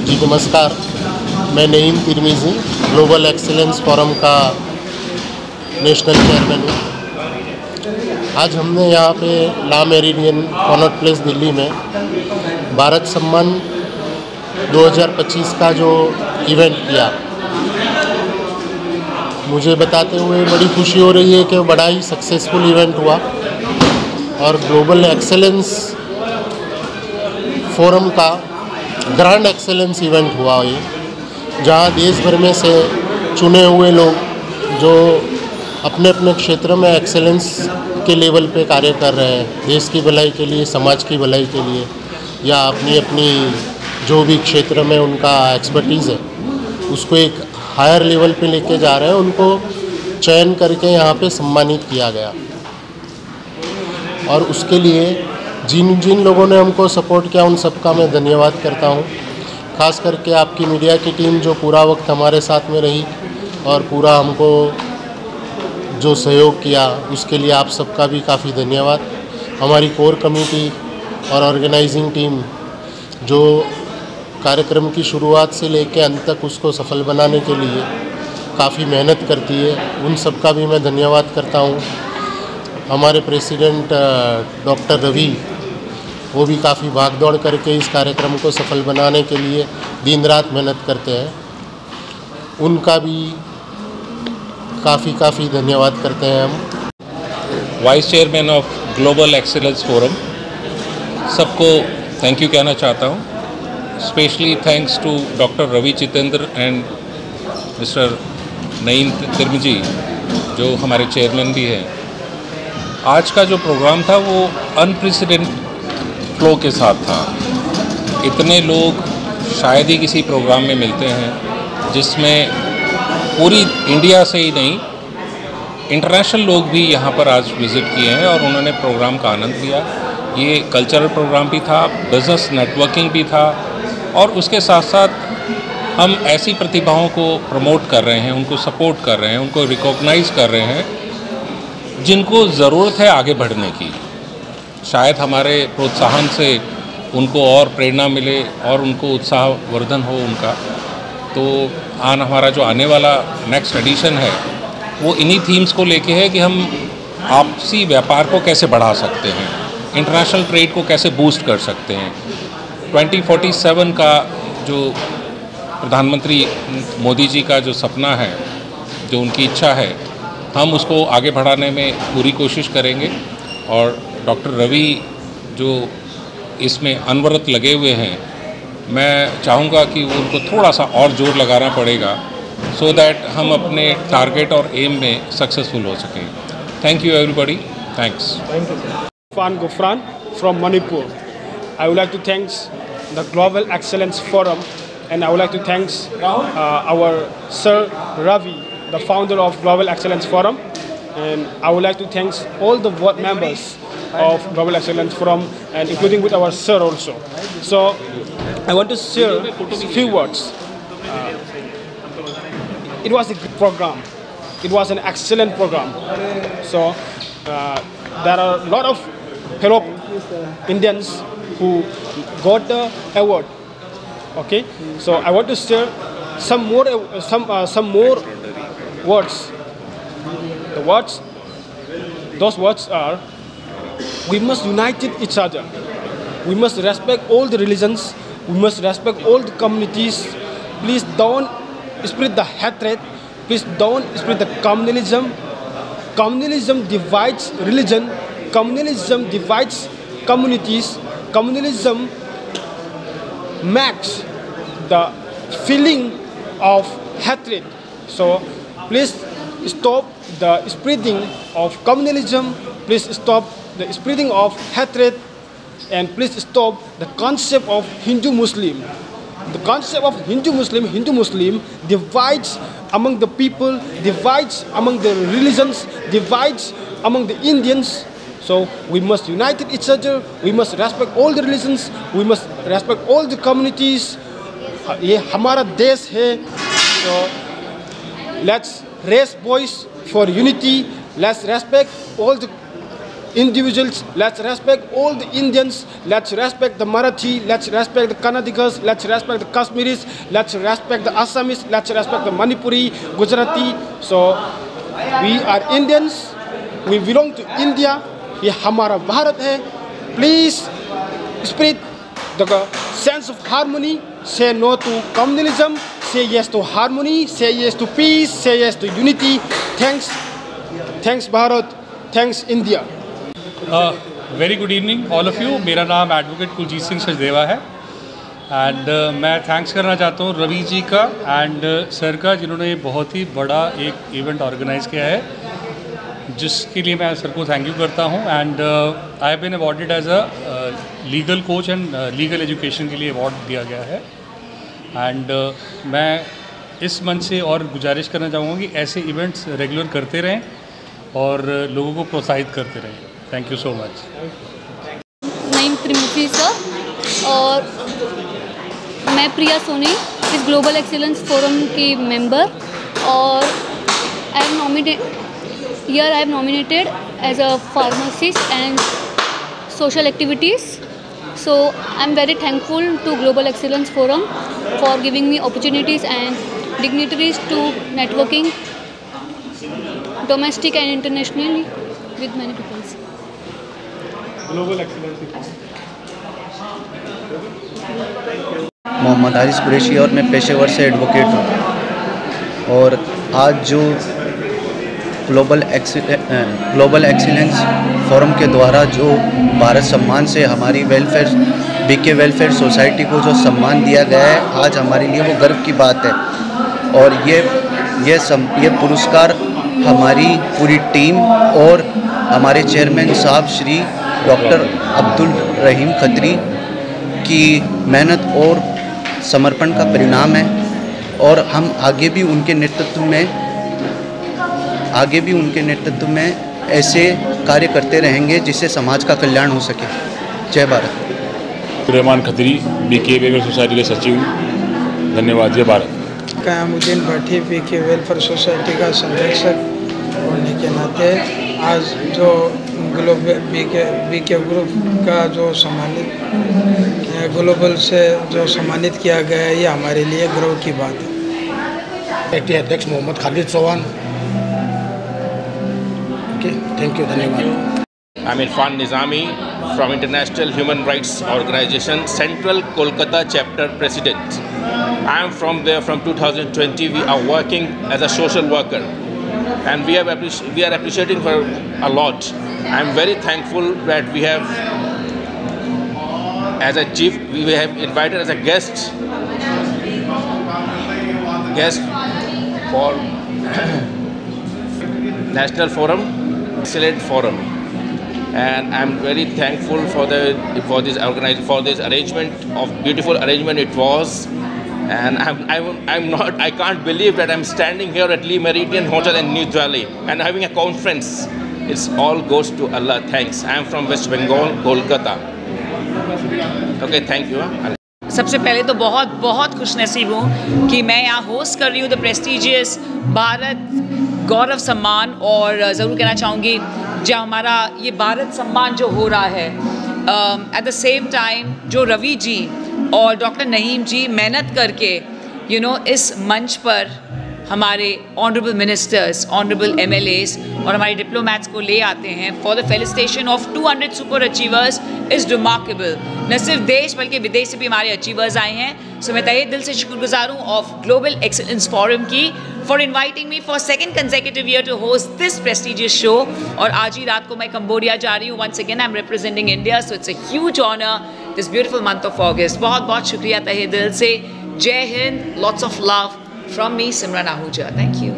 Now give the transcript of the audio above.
जी नमस्कार, मैं Naeem Tirmidhi global excellence forum का नेशनल चेयरमैन हूँ। आज हमने यहाँ पे ला मेरिडियन कॉनॉट प्लेस दिल्ली में भारत सम्मान 2025 का जो इवेंट किया, मुझे बताते हुए बड़ी खुशी हो रही है कि बड़ा ही सक्सेसफुल इवेंट हुआ और ग्लोबल एक्सेलेंस फोरम का ग्रैंड एक्सेलेंस इवेंट हुआ ये, जहाँ देश भर में से चुने हुए लोग जो अपने अपने क्षेत्र में एक्सेलेंस के लेवल पे कार्य कर रहे हैं, देश की भलाई के लिए, समाज की भलाई के लिए, या अपनी अपनी जो भी क्षेत्र में उनका एक्सपर्टीज़ है उसको एक हायर लेवल पे लेके जा रहे हैं, उनको चयन करके यहाँ पे सम्मानित किया गया। और उसके लिए जिन जिन लोगों ने हमको सपोर्ट किया उन सबका मैं धन्यवाद करता हूँ। ख़ास करके आपकी मीडिया की टीम जो पूरा वक्त हमारे साथ में रही और पूरा हमको जो सहयोग किया उसके लिए आप सबका भी काफ़ी धन्यवाद। हमारी कोर कमेटी और ऑर्गेनाइजिंग टीम जो कार्यक्रम की शुरुआत से लेकर अंत तक उसको सफल बनाने के लिए काफ़ी मेहनत करती है, उन सबका भी मैं धन्यवाद करता हूँ। हमारे प्रेसिडेंट डॉक्टर रवि, वो भी काफ़ी भागदौड़ करके इस कार्यक्रम को सफल बनाने के लिए दिन रात मेहनत करते हैं, उनका भी काफ़ी धन्यवाद करते हैं हम। Vice chairman of global excellence forum, सबको थैंक यू कहना चाहता हूँ। Specially thanks to doctor Ravi Chitendra and mister Naeem Tirmizi जो हमारे चेयरमैन भी हैं। आज का जो प्रोग्राम था वो अनप्रेसिडेंट फ्लो के साथ था। इतने लोग शायद ही किसी प्रोग्राम में मिलते हैं जिसमें पूरी इंडिया से ही नहीं, इंटरनेशनल लोग भी यहाँ पर आज विज़िट किए हैं और उन्होंने प्रोग्राम का आनंद लिया। ये कल्चरल प्रोग्राम भी था, बिज़नेस नेटवर्किंग भी था और उसके साथ साथ हम ऐसी प्रतिभाओं को प्रमोट कर रहे हैं, उनको सपोर्ट कर रहे हैं, उनको रिकॉग्नाइज़ कर रहे हैं जिनको ज़रूरत है आगे बढ़ने की। शायद हमारे प्रोत्साहन से उनको और प्रेरणा मिले और उनको उत्साहवर्धन हो उनका। तो हमारा जो आने वाला नेक्स्ट एडिशन है वो इन्हीं थीम्स को लेके है कि हम आपसी व्यापार को कैसे बढ़ा सकते हैं, इंटरनेशनल ट्रेड को कैसे बूस्ट कर सकते हैं। 2047 का जो प्रधानमंत्री मोदी जी का जो सपना है, जो उनकी इच्छा है, हम उसको आगे बढ़ाने में पूरी कोशिश करेंगे। और डॉक्टर रवि जो इसमें अनवरत लगे हुए हैं, मैं चाहूँगा कि उनको थोड़ा सा और जोर लगाना पड़ेगा सो दैट हम अपने टारगेट और एम में सक्सेसफुल हो सकें। Thank you everybody, thanks. Fan Gufran from Manipur. I would like to thank the Global Excellence Forum, and I would like to thank our Sir Ravi, the founder of Global Excellence Forum, and I would like to thank all the board members of Global Excellence Forum, and including with our sir also. So I want to share a few words. It was a good program. It was an excellent program. So there are a lot of fellow Indians who got the award. Okay, so I want to share some more words. Those words are: we must unite each other. We must respect all the religions. We must respect all the communities. Please don't spread the hatred. Please don't spread the communalism. Communalism divides religion. Communalism divides communities. Communalism makes the feeling of hatred. So please stop the spreading of communalism. Please stop the spreading of hatred, and please stop the concept of Hindu-Muslim. The concept of Hindu-Muslim divides among the people, divides among the religions, divides among the Indians. So we must unite each other. We must respect all the religions. We must respect all the communities. ये हमारा देश है. So let's raise voice for unity. Let's respect all the individuals. Let's respect all the Indians. Let's respect the Marathi. Let's respect the Kannadigas. Let's respect the Kashmiris. Let's respect the Assamese. Let's respect the Manipuri, Gujarati. So we are Indians. We belong to India. ये हमारा भारत है. Please spread the sense of harmony. Say no to communalism. Say yes to harmony. Say yes to peace. Say yes to unity. Thanks Bharat. Thanks India. Very good evening all of you. मेरा नाम advocate Kuljeet Singh Sachdeva है and मैं thanks करना चाहता हूँ रवि जी का and sir का, जिन्होंने बहुत ही बड़ा एक इवेंट ऑर्गेनाइज़ किया है, जिसके लिए मैं सर को थैंक यू करता हूँ. And I have been awarded as a legal coach and legal education के लिए अवार्ड दिया गया है. एंड मैं इस मंच से और गुजारिश करना चाहूँगा कि ऐसे इवेंट्स रेगुलर करते रहें और लोगों को प्रोत्साहित करते रहें. Thank you so much. Naeem Trimukhi sir और मैं प्रिया सोनी, इस ग्लोबल एक्सीलेंस फोरम की मेंबर, और I have nominated as a pharmacist and social activities. So I'm very thankful to Global Excellence Forum for giving me opportunities and dignitaries to networking domestic and internationally with many people. Global Excellence. Mohammad Haris Qureshi और मैं पेशेवर से advocate हूँ. और आज जो global excellence forum के द्वारा जो भारत सम्मान से हमारी बीके वेलफेयर सोसाइटी को जो सम्मान दिया गया है, आज हमारे लिए वो गर्व की बात है. और ये पुरस्कार हमारी पूरी टीम और हमारे चेयरमैन साहब श्री डॉक्टर अब्दुल रहीम खत्री की मेहनत और समर्पण का परिणाम है. और हम आगे भी उनके नेतृत्व में ऐसे कार्य करते रहेंगे जिससे समाज का कल्याण हो सके. जय Bharat. Rahman Khatri, BK welfare society के सचिव. धन्यवाद. जय Bharat. Qayamuddin Bhatti, BK welfare society का संरक्षक होने के नाते आज जो ग्लोबल बीके ग्रुप का जो सम्मानित ग्लोबल से जो सम्मानित किया गया है, ये हमारे लिए गर्व की बात है. एक्टिव अध्यक्ष मोहम्मद खालिद चौहान. Thank you. धन्यवाद. I'm Irfan Nizami from International Human Rights Organization, Central Kolkata Chapter President. I am from there from 2020. We are working as a social worker, and we are appreciating for a lot. I am very thankful that we have, as a chief, we have invited as a guest for National Forum, Excellent Forum, and I'm very thankful for this arrangement, of beautiful arrangement it was. And I can't believe that I'm standing here at Lee Meridian Hotel in New Delhi and having a conference. It's all goes to Allah. Thanks. I'm from West Bengal, Kolkata. Okay, thank you. सबसे पहले तो बहुत बहुत खुशनसीब हूँ कि मैं यहाँ host कर रही हूँ द प्रेस्टिजियस भारत गौरव सम्मान. और ज़रूर कहना चाहूँगी जो हमारा ये भारत सम्मान जो हो रहा है, एट द सेम टाइम जो रवि जी और डॉक्टर नईम जी मेहनत करके इस मंच पर हमारे ऑनरेबल मिनिस्टर्स, ऑनरेबल MLAs और हमारे डिप्लोमैट्स को ले आते हैं for the felicitation of 200 super achievers is remarkable. न सिर्फ देश बल्कि विदेश से भी हमारे अचीवर्स आए हैं. सो मैं तहे दिल से शुक्रगुजार हूँ ऑफ ग्लोबल एक्सीलेंस फोरम की for inviting me for second consecutive year to host this prestigious show. और आज ही रात को मैं कंबोडिया जा रही हूँ. Once again I am representing India, so it's a huge honour this beautiful month of August. बहुत बहुत शुक्रिया तहे दिल से. जय Hind. Lots of love from me, Simran Ahuja. Thank you.